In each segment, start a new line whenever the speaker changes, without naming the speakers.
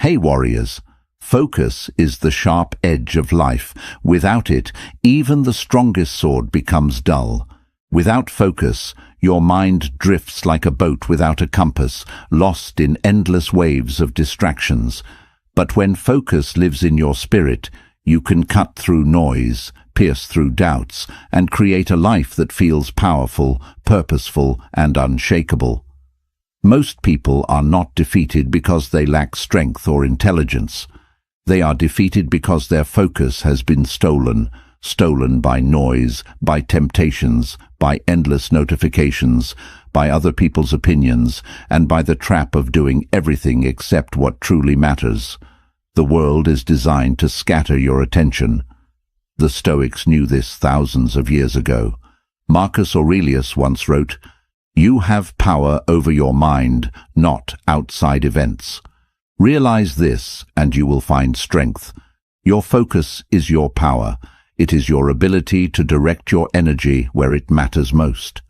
Hey warriors, focus is the sharp edge of life. Without it, even the strongest sword becomes dull. Without focus, your mind drifts like a boat without a compass, lost in endless waves of distractions. But when focus lives in your spirit, you can cut through noise, pierce through doubts, and create a life that feels powerful, purposeful, and unshakable. Most people are not defeated because they lack strength or intelligence. They are defeated because their focus has been stolen by noise, by temptations, by endless notifications, by other people's opinions, and by the trap of doing everything except what truly matters. The world is designed to scatter your attention. The Stoics knew this thousands of years ago. Marcus Aurelius once wrote, "You have power over your mind, not outside events." Realize this, and you will find strength. Your focus is your power. It is your ability to direct your energy where it matters most.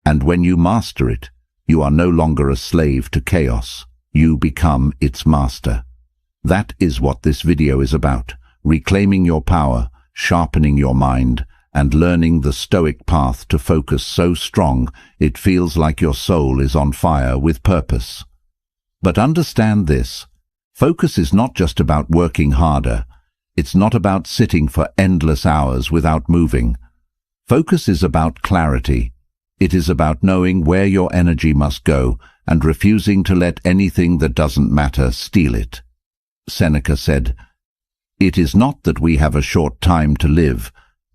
And when you master it, you are no longer a slave to chaos. You become its master. That is what this video is about: reclaiming your power, sharpening your mind, and learning the Stoic path to focus so strong it feels like your soul is on fire with purpose. But understand this: focus is not just about working harder. It's not about sitting for endless hours without moving. Focus is about clarity. It is about knowing where your energy must go and refusing to let anything that doesn't matter steal it. Seneca said, "It is not that we have a short time to live,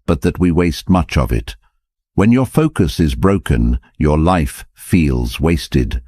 but that we waste much of it." When your focus is broken, your life feels wasted.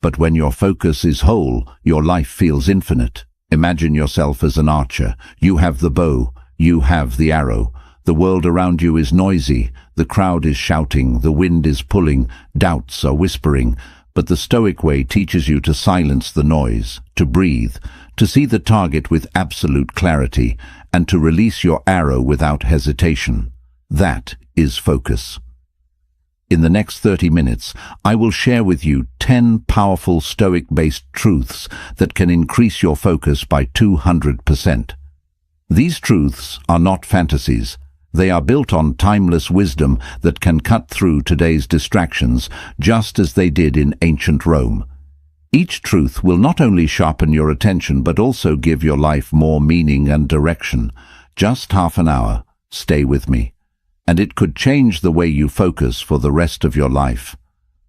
But when your focus is whole, your life feels infinite. Imagine yourself as an archer. You have the bow, you have the arrow. The world around you is noisy, the crowd is shouting, the wind is pulling, doubts are whispering. But the Stoic way teaches you to silence the noise, to breathe, to see the target with absolute clarity, and to release your arrow without hesitation. That is focus. In the next 30 minutes, I will share with you 10 powerful Stoic-based truths that can increase your focus by 200%. These truths are not fantasies. They are built on timeless wisdom that can cut through today's distractions, just as they did in ancient Rome. Each truth will not only sharpen your attention but also give your life more meaning and direction. Just half an hour. Stay with me. And it could change the way you focus for the rest of your life.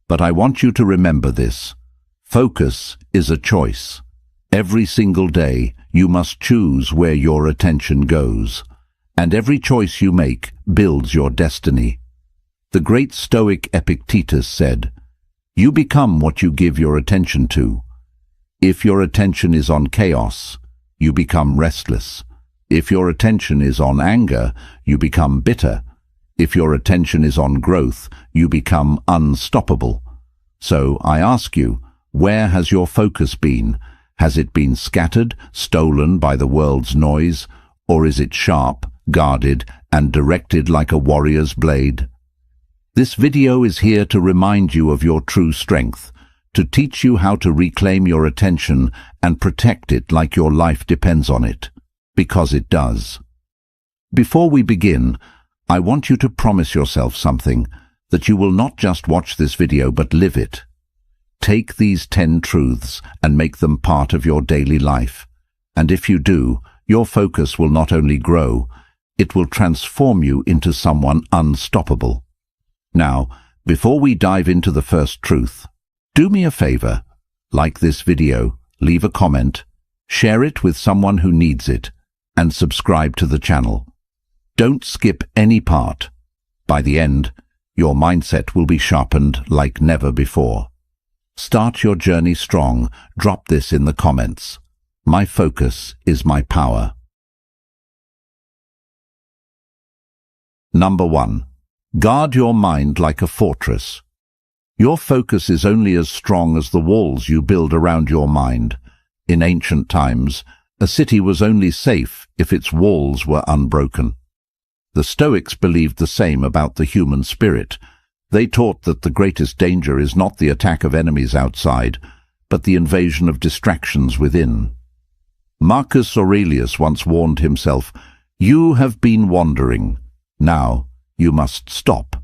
But I want you to remember this: focus is a choice. Every single day, you must choose where your attention goes. And every choice you make builds your destiny. The great Stoic Epictetus said, "You become what you give your attention to." If your attention is on chaos, you become restless. If your attention is on anger, you become bitter. If your attention is on growth, you become unstoppable. So I ask you, where has your focus been? Has it been scattered, stolen by the world's noise? Or is it sharp, guarded, and directed like a warrior's blade? This video is here to remind you of your true strength, to teach you how to reclaim your attention and protect it like your life depends on it, because it does. Before we begin, I want you to promise yourself something, that you will not just watch this video but live it. Take these 10 truths and make them part of your daily life. And if you do, your focus will not only grow, it will transform you into someone unstoppable. Now, before we dive into the first truth, do me a favor. Like this video, leave a comment, share it with someone who needs it, and subscribe to the channel. Don't skip any part. By the end, your mindset will be sharpened like never before. Start your journey strong. Drop this in the comments. My focus is my power. Number 1. Guard your mind like a fortress. Your focus is only as strong as the walls you build around your mind. In ancient times, a city was only safe if its walls were unbroken. The Stoics believed the same about the human spirit. They taught that the greatest danger is not the attack of enemies outside, but the invasion of distractions within. Marcus Aurelius once warned himself, "You have been wandering. Now you must stop."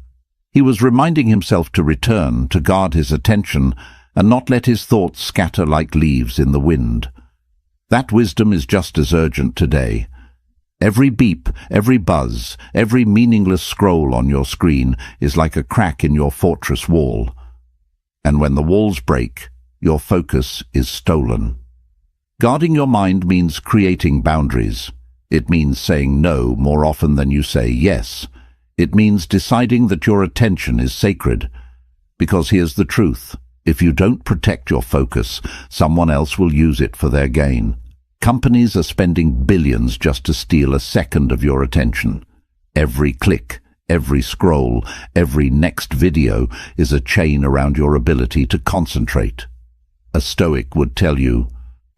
He was reminding himself to return, to guard his attention, and not let his thoughts scatter like leaves in the wind. That wisdom is just as urgent today. Every beep, every buzz, every meaningless scroll on your screen is like a crack in your fortress wall. And when the walls break, your focus is stolen. Guarding your mind means creating boundaries. It means saying no more often than you say yes. It means deciding that your attention is sacred. Because here's the truth. If you don't protect your focus, someone else will use it for their gain. Companies are spending billions just to steal a second of your attention. Every click, every scroll, every next video is a chain around your ability to concentrate. A Stoic would tell you,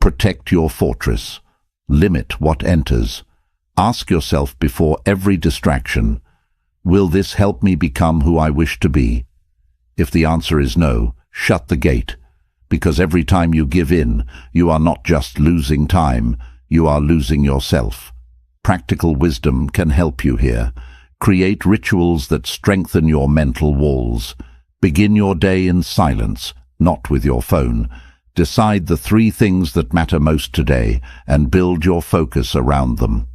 protect your fortress. Limit what enters. Ask yourself before every distraction, will this help me become who I wish to be? If the answer is no, shut the gate. Because every time you give in, you are not just losing time, you are losing yourself. Practical wisdom can help you here. Create rituals that strengthen your mental walls. Begin your day in silence, not with your phone. Decide the 3 things that matter most today and build your focus around them.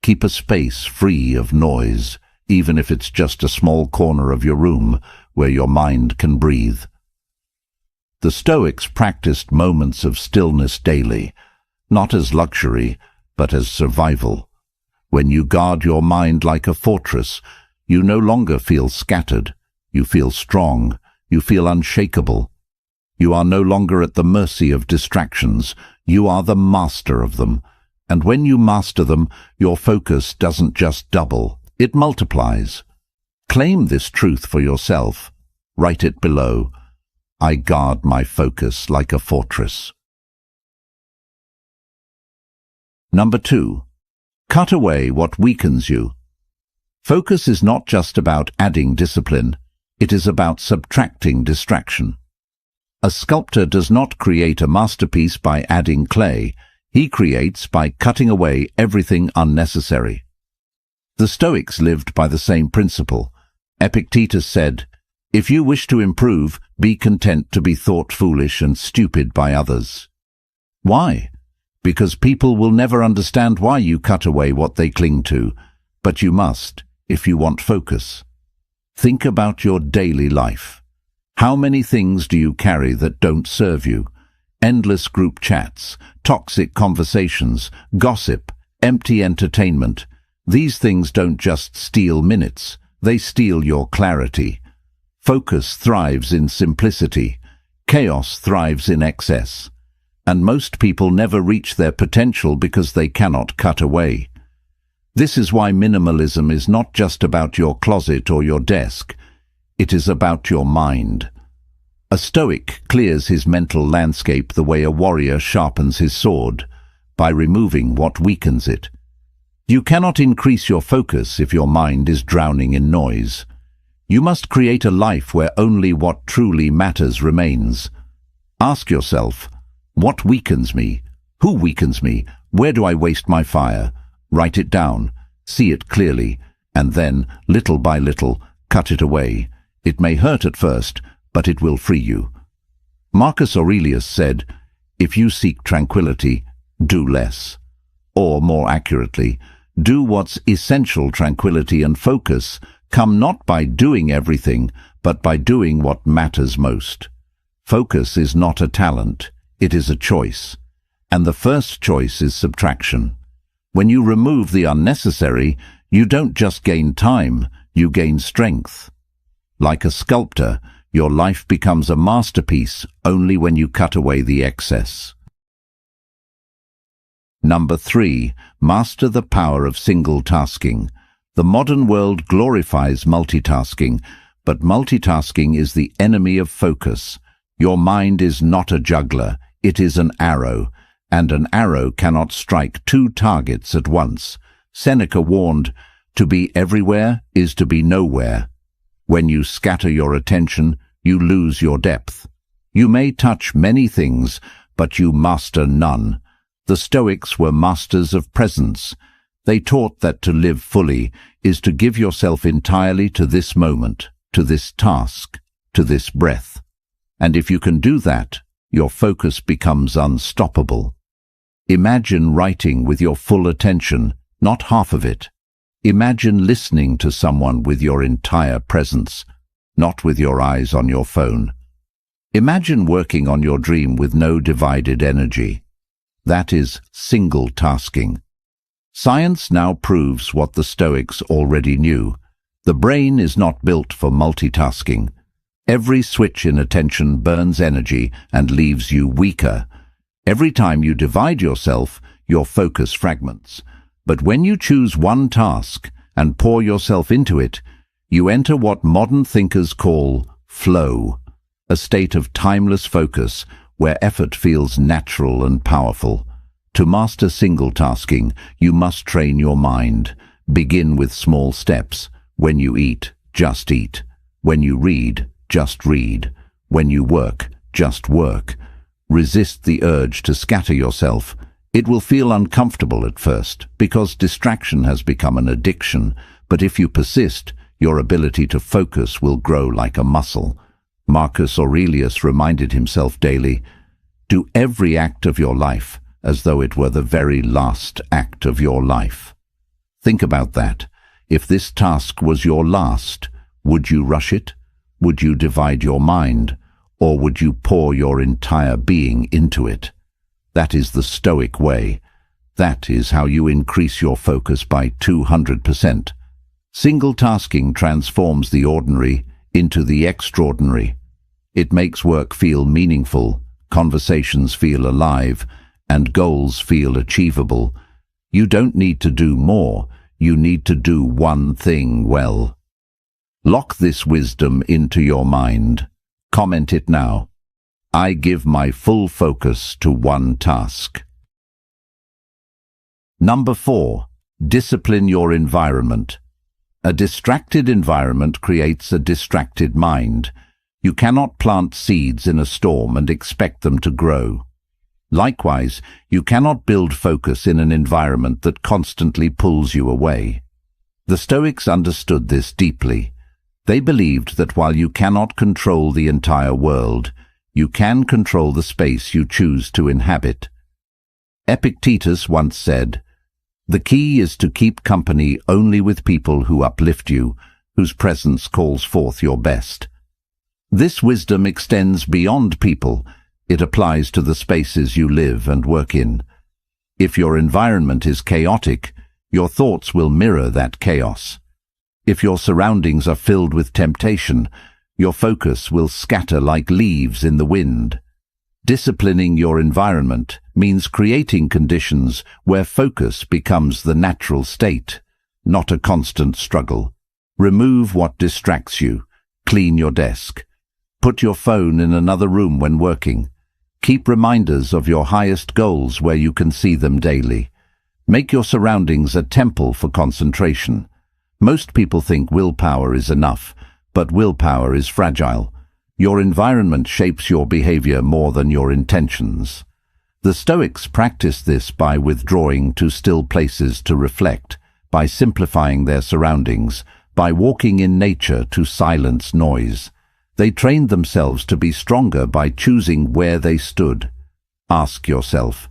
Keep a space free of noise, even if it's just a small corner of your room where your mind can breathe. The Stoics practiced moments of stillness daily, not as luxury, but as survival. When you guard your mind like a fortress, you no longer feel scattered. You feel strong. You feel unshakable. You are no longer at the mercy of distractions. You are the master of them. And when you master them, your focus doesn't just double, it multiplies. Claim this truth for yourself. Write it below. I guard my focus like a fortress. Number 2. Cut away what weakens you. Focus is not just about adding discipline, it is about subtracting distraction. A sculptor does not create a masterpiece by adding clay, he creates by cutting away everything unnecessary. The Stoics lived by the same principle. Epictetus said, "If you wish to improve, be content to be thought foolish and stupid by others." Why? Because people will never understand why you cut away what they cling to, but you must, if you want focus. Think about your daily life. How many things do you carry that don't serve you? Endless group chats, toxic conversations, gossip, empty entertainment. These things don't just steal minutes, they steal your clarity. Focus thrives in simplicity. Chaos thrives in excess. And most people never reach their potential because they cannot cut away. This is why minimalism is not just about your closet or your desk. It is about your mind. A Stoic clears his mental landscape the way a warrior sharpens his sword, by removing what weakens it. You cannot increase your focus if your mind is drowning in noise. You must create a life where only what truly matters remains. Ask yourself, what weakens me? Who weakens me? Where do I waste my fire? Write it down, see it clearly, and then, little by little, cut it away. It may hurt at first, but it will free you. Marcus Aurelius said, "If you seek tranquility, do less." Or, more accurately, do what's essential. Tranquility and focus come not by doing everything, but by doing what matters most. Focus is not a talent, it is a choice. And the first choice is subtraction. When you remove the unnecessary, you don't just gain time, you gain strength. Like a sculptor, your life becomes a masterpiece only when you cut away the excess. Number 3. Master the power of single tasking. The modern world glorifies multitasking, but multitasking is the enemy of focus. Your mind is not a juggler, it is an arrow, and an arrow cannot strike 2 targets at once. Seneca warned, "To be everywhere is to be nowhere." When you scatter your attention, you lose your depth. You may touch many things, but you master none. The Stoics were masters of presence. They taught that to live fully is to give yourself entirely to this moment, to this task, to this breath. And if you can do that, your focus becomes unstoppable. Imagine writing with your full attention, not half of it. Imagine listening to someone with your entire presence, not with your eyes on your phone. Imagine working on your dream with no divided energy. That is single tasking. Science now proves what the Stoics already knew. The brain is not built for multitasking. Every switch in attention burns energy and leaves you weaker. Every time you divide yourself, your focus fragments. But when you choose one task and pour yourself into it, you enter what modern thinkers call flow, a state of timeless focus where effort feels natural and powerful. To master single tasking, you must train your mind. Begin with small steps. When you eat, just eat. When you read, just read. When you work, just work. Resist the urge to scatter yourself. It will feel uncomfortable at first because distraction has become an addiction, but if you persist, your ability to focus will grow like a muscle. Marcus Aurelius reminded himself daily, "Do every act of your life as though it were the very last act of your life." Think about that. If this task was your last, would you rush it? Would you divide your mind? Or would you pour your entire being into it? That is the Stoic way. That is how you increase your focus by 200%. Single tasking transforms the ordinary into the extraordinary. It makes work feel meaningful, conversations feel alive, and goals feel achievable. You don't need to do more, you need to do one thing well. Lock this wisdom into your mind. Comment it now. I give my full focus to one task. Number 4. Discipline your environment. A distracted environment creates a distracted mind. You cannot plant seeds in a storm and expect them to grow. Likewise, you cannot build focus in an environment that constantly pulls you away. The Stoics understood this deeply. They believed that while you cannot control the entire world, you can control the space you choose to inhabit. Epictetus once said, "The key is to keep company only with people who uplift you, whose presence calls forth your best." This wisdom extends beyond people. It applies to the spaces you live and work in. If your environment is chaotic, your thoughts will mirror that chaos. If your surroundings are filled with temptation, your focus will scatter like leaves in the wind. Disciplining your environment means creating conditions where focus becomes the natural state, not a constant struggle. Remove what distracts you. Clean your desk. Put your phone in another room when working. Keep reminders of your highest goals where you can see them daily. Make your surroundings a temple for concentration. Most people think willpower is enough, but willpower is fragile. Your environment shapes your behavior more than your intentions. The Stoics practiced this by withdrawing to still places to reflect, by simplifying their surroundings, by walking in nature to silence noise. They trained themselves to be stronger by choosing where they stood. Ask yourself,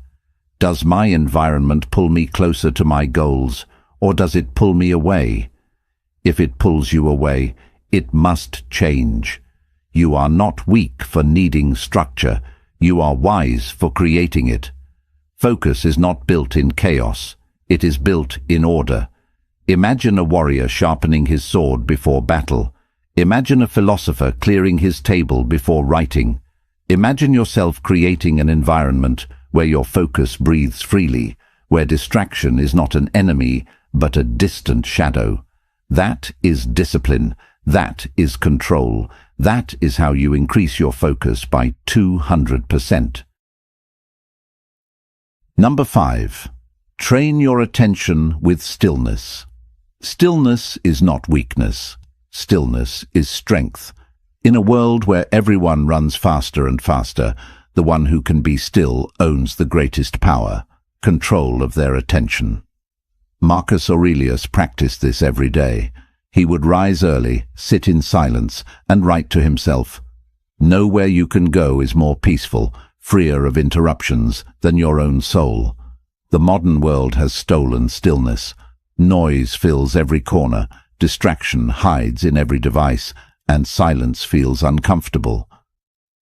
does my environment pull me closer to my goals, or does it pull me away? If it pulls you away, it must change. You are not weak for needing structure. You are wise for creating it. Focus is not built in chaos. It is built in order. Imagine a warrior sharpening his sword before battle. Imagine a philosopher clearing his table before writing. Imagine yourself creating an environment where your focus breathes freely, where distraction is not an enemy, but a distant shadow. That is discipline. That is control. That is how you increase your focus by 200%. Number 5. Train your attention with stillness. Stillness is not weakness. Stillness is strength. In a world where everyone runs faster and faster, the one who can be still owns the greatest power. control of their attention. Marcus Aurelius practiced this every day. He would rise early, sit in silence, and write to himself, "Know where you can go is more peaceful, freer of interruptions than your own soul." The modern world has stolen stillness. Noise fills every corner, distraction hides in every device, and silence feels uncomfortable.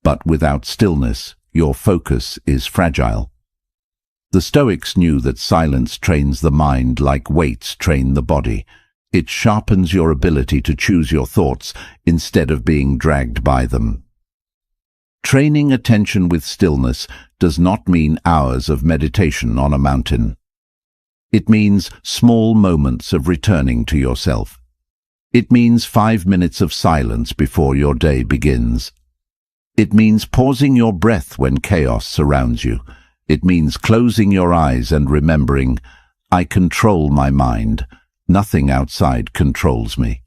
But without stillness, your focus is fragile. The Stoics knew that silence trains the mind like weights train the body. It sharpens your ability to choose your thoughts instead of being dragged by them. Training attention with stillness does not mean hours of meditation on a mountain. It means small moments of returning to yourself. It means 5 minutes of silence before your day begins. It means pausing your breath when chaos surrounds you. It means closing your eyes and remembering, "I control my mind. Nothing outside controls me."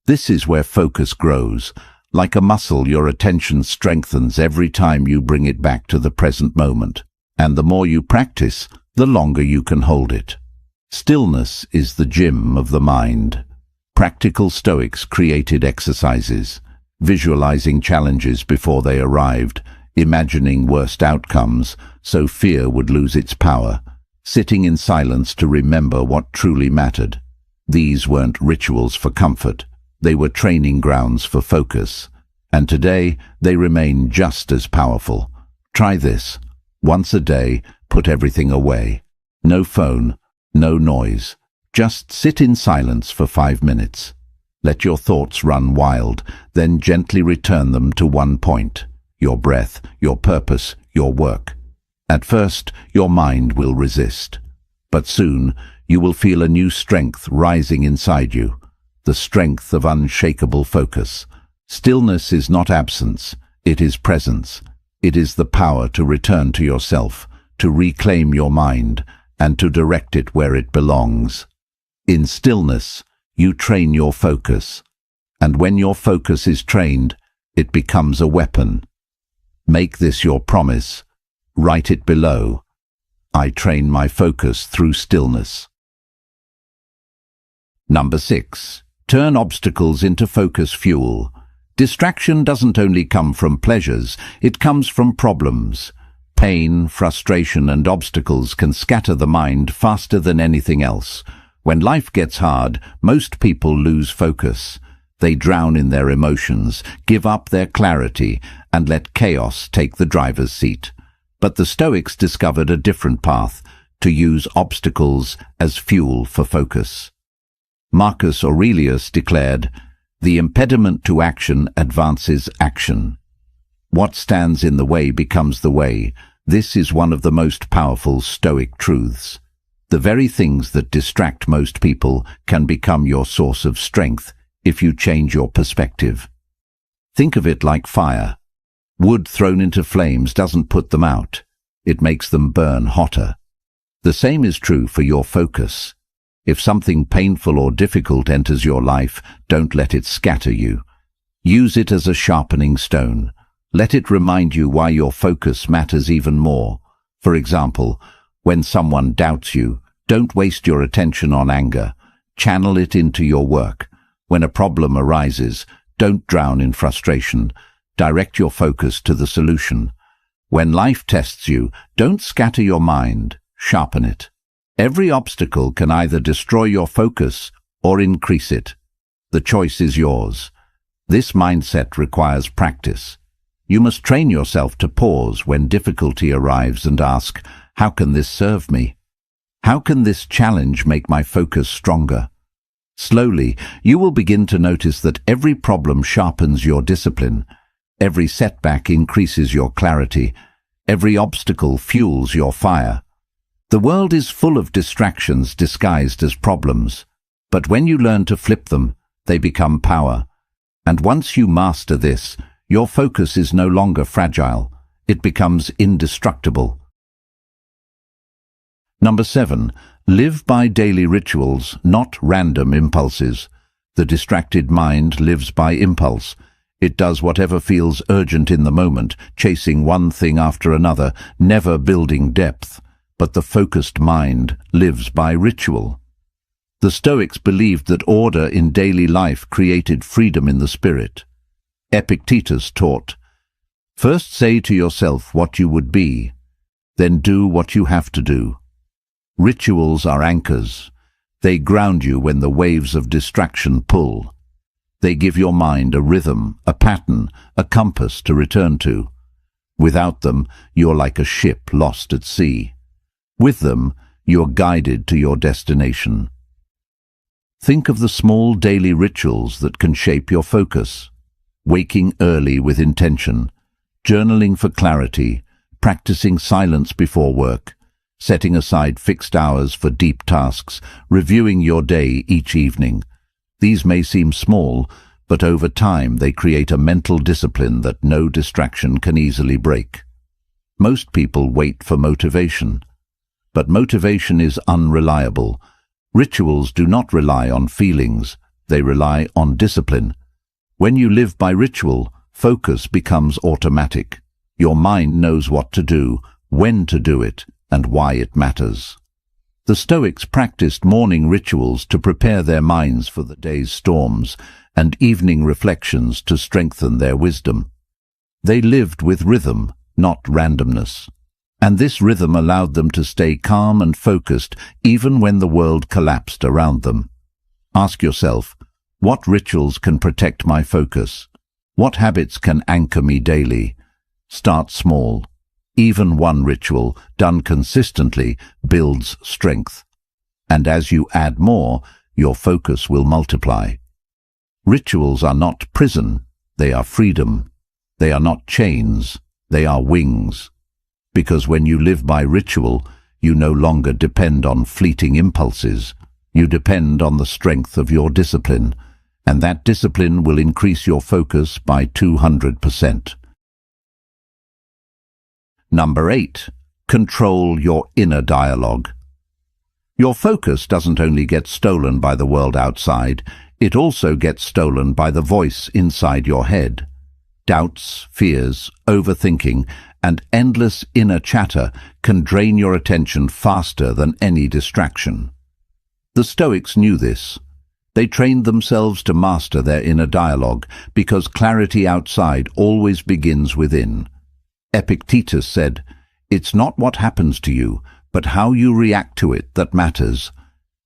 This is where focus grows. Like a muscle, your attention strengthens every time you bring it back to the present moment. And the more you practice, the longer you can hold it. Stillness is the gym of the mind. Practical Stoics created exercises, visualizing challenges before they arrived, imagining worst outcomes so fear would lose its power, sitting in silence to remember what truly mattered. These weren't rituals for comfort, they were training grounds for focus. And today, they remain just as powerful. Try this. Once a day, put everything away. No phone, no noise. Just sit in silence for 5 minutes. Let your thoughts run wild, then gently return them to one point: your breath, your purpose, your work. At first, your mind will resist. But soon, you will feel a new strength rising inside you, the strength of unshakable focus. Stillness is not absence, it is presence. It is the power to return to yourself, to reclaim your mind, and to direct it where it belongs. In stillness, you train your focus. And when your focus is trained, it becomes a weapon. Make this your promise. Write it below. I train my focus through stillness. Number 6. Turn obstacles into focus fuel. Distraction doesn't only come from pleasures, it comes from problems. Pain, frustration, and obstacles can scatter the mind faster than anything else. When life gets hard, most people lose focus. They drown in their emotions, give up their clarity, and let chaos take the driver's seat. But the Stoics discovered a different path: to use obstacles as fuel for focus. Marcus Aurelius declared, "The impediment to action advances action. What stands in the way becomes the way." This is one of the most powerful Stoic truths. The very things that distract most people can become your source of strength if you change your perspective. Think of it like fire. Wood thrown into flames doesn't put them out. It makes them burn hotter. The same is true for your focus. If something painful or difficult enters your life, don't let it scatter you. Use it as a sharpening stone. Let it remind you why your focus matters even more. For example, when someone doubts you, don't waste your attention on anger. Channel it into your work. When a problem arises, don't drown in frustration. Direct your focus to the solution. When life tests you, don't scatter your mind. Sharpen it. Every obstacle can either destroy your focus or increase it. The choice is yours. This mindset requires practice. You must train yourself to pause when difficulty arrives and ask, how can this serve me? How can this challenge make my focus stronger? Slowly, you will begin to notice that every problem sharpens your discipline. Every setback increases your clarity. Every obstacle fuels your fire. The world is full of distractions disguised as problems. But when you learn to flip them, they become power. And once you master this, your focus is no longer fragile. It becomes indestructible. Number 7. Live by daily rituals, not random impulses. The distracted mind lives by impulse. It does whatever feels urgent in the moment, chasing one thing after another, never building depth. but the focused mind lives by ritual. The Stoics believed that order in daily life created freedom in the spirit. Epictetus taught, "First say to yourself what you would be, then do what you have to do." Rituals are anchors. They ground you when the waves of distraction pull. They give your mind a rhythm, a pattern, a compass to return to. Without them, you're like a ship lost at sea. With them, you're guided to your destination. Think of the small daily rituals that can shape your focus. Waking early with intention, journaling for clarity, practicing silence before work, setting aside fixed hours for deep tasks, reviewing your day each evening. These may seem small, but over time they create a mental discipline that no distraction can easily break. Most people wait for motivation, but motivation is unreliable. Rituals do not rely on feelings, they rely on discipline. When you live by ritual, focus becomes automatic. Your mind knows what to do, when to do it, and why it matters. The Stoics practiced morning rituals to prepare their minds for the day's storms, and evening reflections to strengthen their wisdom. They lived with rhythm, not randomness. And this rhythm allowed them to stay calm and focused even when the world collapsed around them. Ask yourself, what rituals can protect my focus? What habits can anchor me daily? Start small. Even one ritual, done consistently, builds strength. And as you add more, your focus will multiply. Rituals are not prison, they are freedom. They are not chains, they are wings. Because when you live by ritual, you no longer depend on fleeting impulses. You depend on the strength of your discipline, and that discipline will increase your focus by 200%. Number 8. Control your inner dialogue. Your focus doesn't only get stolen by the world outside, it also gets stolen by the voice inside your head. Doubts, fears, overthinking, and endless inner chatter can drain your attention faster than any distraction. The Stoics knew this. They trained themselves to master their inner dialogue because clarity outside always begins within. Epictetus said, "It's not what happens to you, but how you react to it that matters,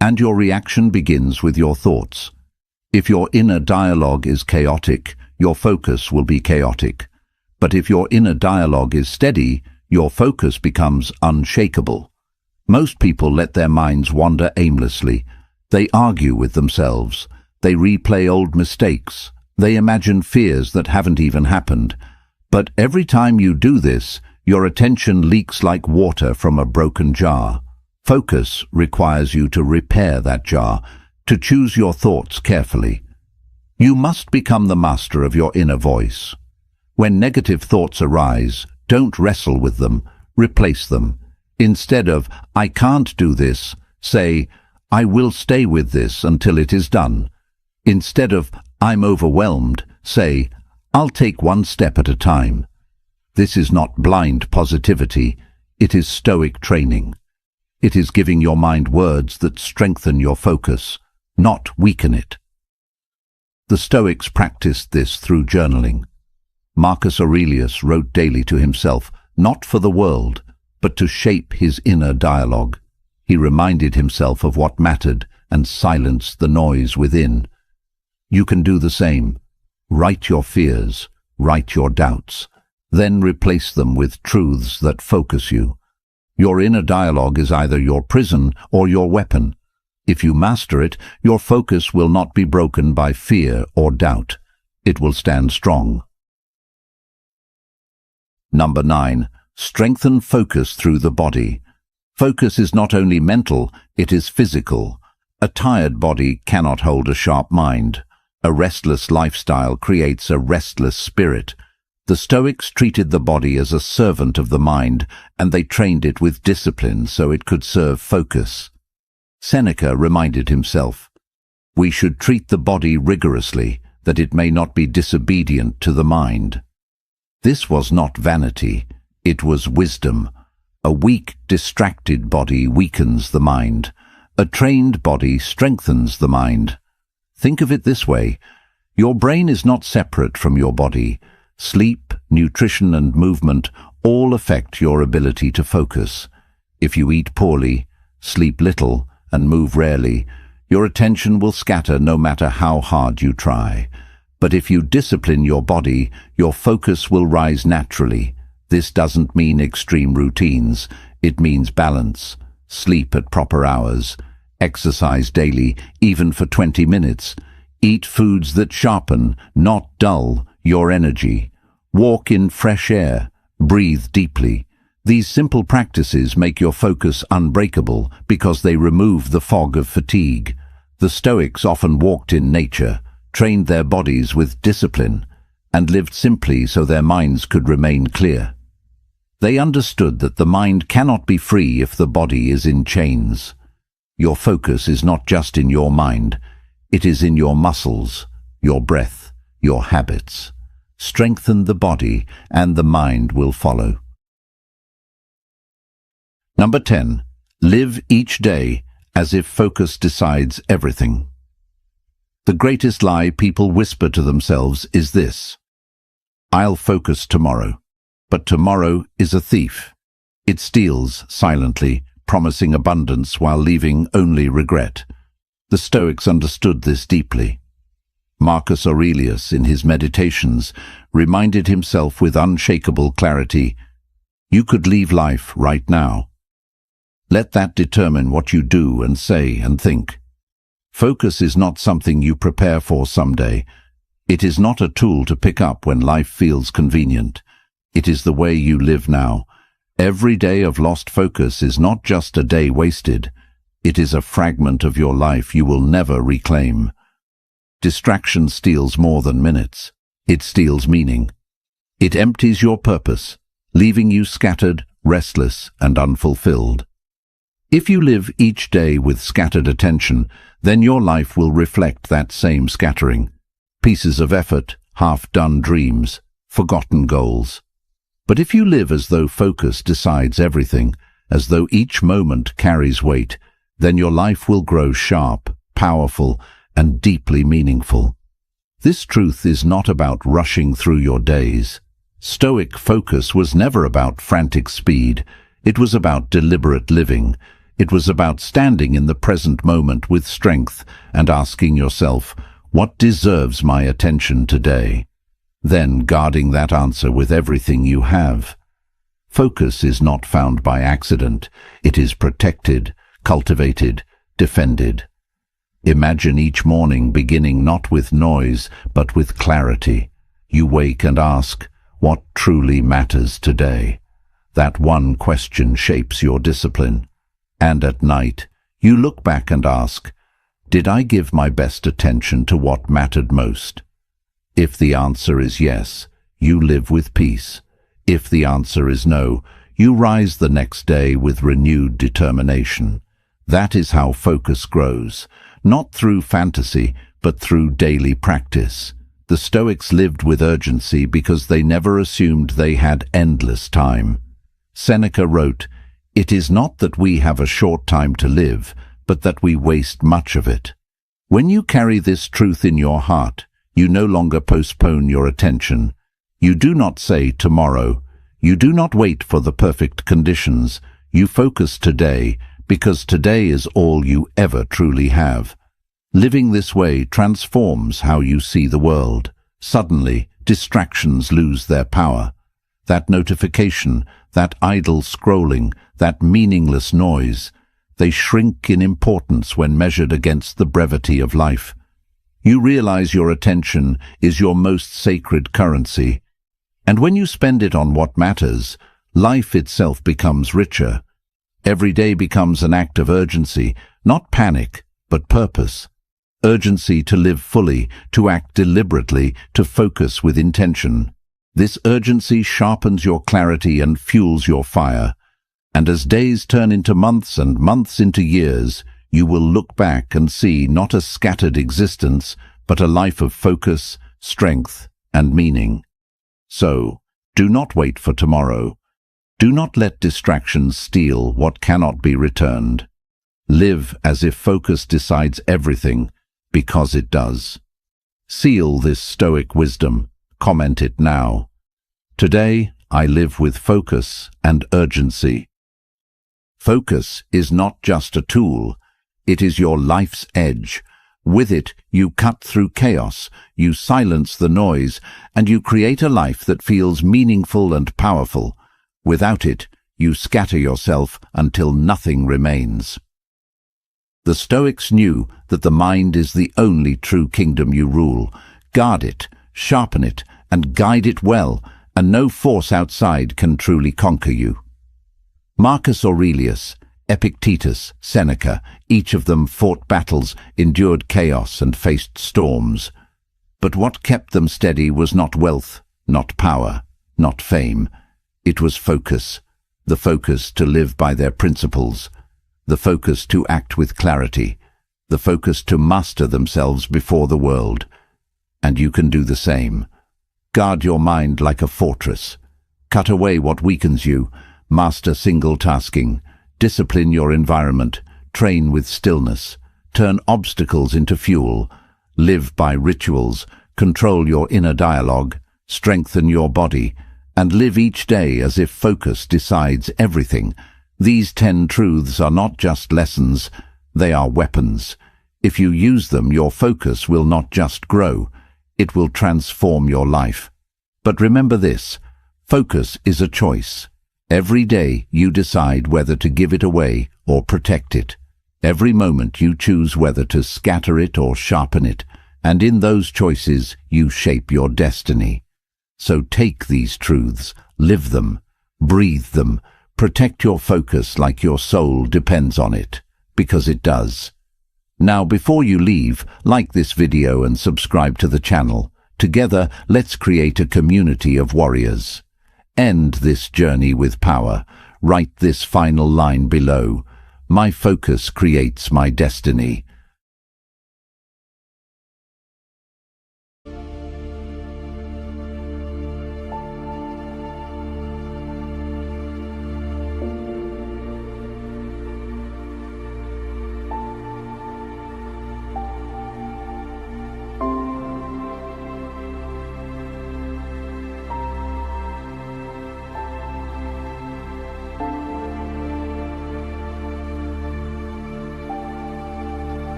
and your reaction begins with your thoughts." If your inner dialogue is chaotic, your focus will be chaotic. But if your inner dialogue is steady, your focus becomes unshakable. Most people let their minds wander aimlessly. They argue with themselves. They replay old mistakes. They imagine fears that haven't even happened. But every time you do this, your attention leaks like water from a broken jar. Focus requires you to repair that jar, to choose your thoughts carefully. You must become the master of your inner voice. When negative thoughts arise, don't wrestle with them, replace them. Instead of, "I can't do this," say, "I will stay with this until it is done." Instead of, "I'm overwhelmed," say, "I'll take one step at a time." This is not blind positivity, it is Stoic training. It is giving your mind words that strengthen your focus, not weaken it. The Stoics practiced this through journaling. Marcus Aurelius wrote daily to himself, not for the world, but to shape his inner dialogue. He reminded himself of what mattered and silenced the noise within. You can do the same. Write your fears, write your doubts, then replace them with truths that focus you. Your inner dialogue is either your prison or your weapon. If you master it, your focus will not be broken by fear or doubt. It will stand strong. Number 9. Strengthen focus through the body. Focus is not only mental, it is physical. A tired body cannot hold a sharp mind. A restless lifestyle creates a restless spirit. The Stoics treated the body as a servant of the mind, and they trained it with discipline so it could serve focus. Seneca reminded himself, "We should treat the body rigorously, that it may not be disobedient to the mind." This was not vanity, it was wisdom. A weak, distracted body weakens the mind. A trained body strengthens the mind. Think of it this way. Your brain is not separate from your body. Sleep, nutrition and movement all affect your ability to focus. If you eat poorly, sleep little, and move rarely, your attention will scatter no matter how hard you try. But if you discipline your body, your focus will rise naturally. This doesn't mean extreme routines. It means balance. Sleep at proper hours. Exercise daily, even for 20 minutes. Eat foods that sharpen, not dull, your energy. Walk in fresh air. Breathe deeply. These simple practices make your focus unbreakable because they remove the fog of fatigue. The Stoics often walked in nature, trained their bodies with discipline, and lived simply so their minds could remain clear. They understood that the mind cannot be free if the body is in chains. Your focus is not just in your mind, it is in your muscles, your breath, your habits. Strengthen the body and the mind will follow. Number 10. Live each day as if focus decides everything. The greatest lie people whisper to themselves is this: I'll focus tomorrow. But tomorrow is a thief. It steals silently, promising abundance while leaving only regret. The Stoics understood this deeply. Marcus Aurelius, in his Meditations, reminded himself with unshakable clarity, you could leave life right now. Let that determine what you do and say and think. Focus is not something you prepare for someday. It is not a tool to pick up when life feels convenient. It is the way you live now. Every day of lost focus is not just a day wasted. It is a fragment of your life you will never reclaim. Distraction steals more than minutes. It steals meaning. It empties your purpose, leaving you scattered, restless, and unfulfilled. If you live each day with scattered attention, then your life will reflect that same scattering. Pieces of effort, half-done dreams, forgotten goals. But if you live as though focus decides everything, as though each moment carries weight, then your life will grow sharp, powerful, and deeply meaningful. This truth is not about rushing through your days. Stoic focus was never about frantic speed. It was about deliberate living. It was about standing in the present moment with strength and asking yourself, what deserves my attention today? Then guarding that answer with everything you have. Focus is not found by accident. It is protected, cultivated, defended. Imagine each morning beginning not with noise, but with clarity. You wake and ask, what truly matters today? That one question shapes your discipline. And at night, you look back and ask, did I give my best attention to what mattered most? If the answer is yes, you live with peace. If the answer is no, you rise the next day with renewed determination. That is how focus grows, not through fantasy, but through daily practice. The Stoics lived with urgency because they never assumed they had endless time. Seneca wrote, "It is not that we have a short time to live, but that we waste much of it." When you carry this truth in your heart, you no longer postpone your attention. You do not say tomorrow. You do not wait for the perfect conditions. You focus today, because today is all you ever truly have. Living this way transforms how you see the world. Suddenly, distractions lose their power. That notification, that idle scrolling, that meaningless noise, they shrink in importance when measured against the brevity of life. You realize your attention is your most sacred currency. And when you spend it on what matters, life itself becomes richer. Every day becomes an act of urgency, not panic, but purpose. Urgency to live fully, to act deliberately, to focus with intention. This urgency sharpens your clarity and fuels your fire. And as days turn into months and months into years, you will look back and see not a scattered existence, but a life of focus, strength, and meaning. So, do not wait for tomorrow. Do not let distractions steal what cannot be returned. Live as if focus decides everything, because it does. Seal this Stoic wisdom. Comment it now. Today, I live with focus and urgency. Focus is not just a tool, it is your life's edge. With it, you cut through chaos, you silence the noise, and you create a life that feels meaningful and powerful. Without it, you scatter yourself until nothing remains. The Stoics knew that the mind is the only true kingdom you rule. Guard it, sharpen it, and guide it well, and no force outside can truly conquer you. Marcus Aurelius, Epictetus, Seneca, each of them fought battles, endured chaos, and faced storms. But what kept them steady was not wealth, not power, not fame. It was focus, the focus to live by their principles, the focus to act with clarity, the focus to master themselves before the world. And you can do the same. Guard your mind like a fortress. Cut away what weakens you, master single-tasking, discipline your environment, train with stillness, turn obstacles into fuel, live by rituals, control your inner dialogue, strengthen your body, and live each day as if focus decides everything. These 10 truths are not just lessons, they are weapons. If you use them, your focus will not just grow, it will transform your life. But remember this, focus is a choice. Every day you decide whether to give it away or protect it. Every moment you choose whether to scatter it or sharpen it, and in those choices you shape your destiny. So take these truths, live them, breathe them, protect your focus like your soul depends on it, because it does. Now before you leave, like this video and subscribe to the channel. Together, let's create a community of warriors. End this journey with power. Write this final line below. My focus creates my destiny.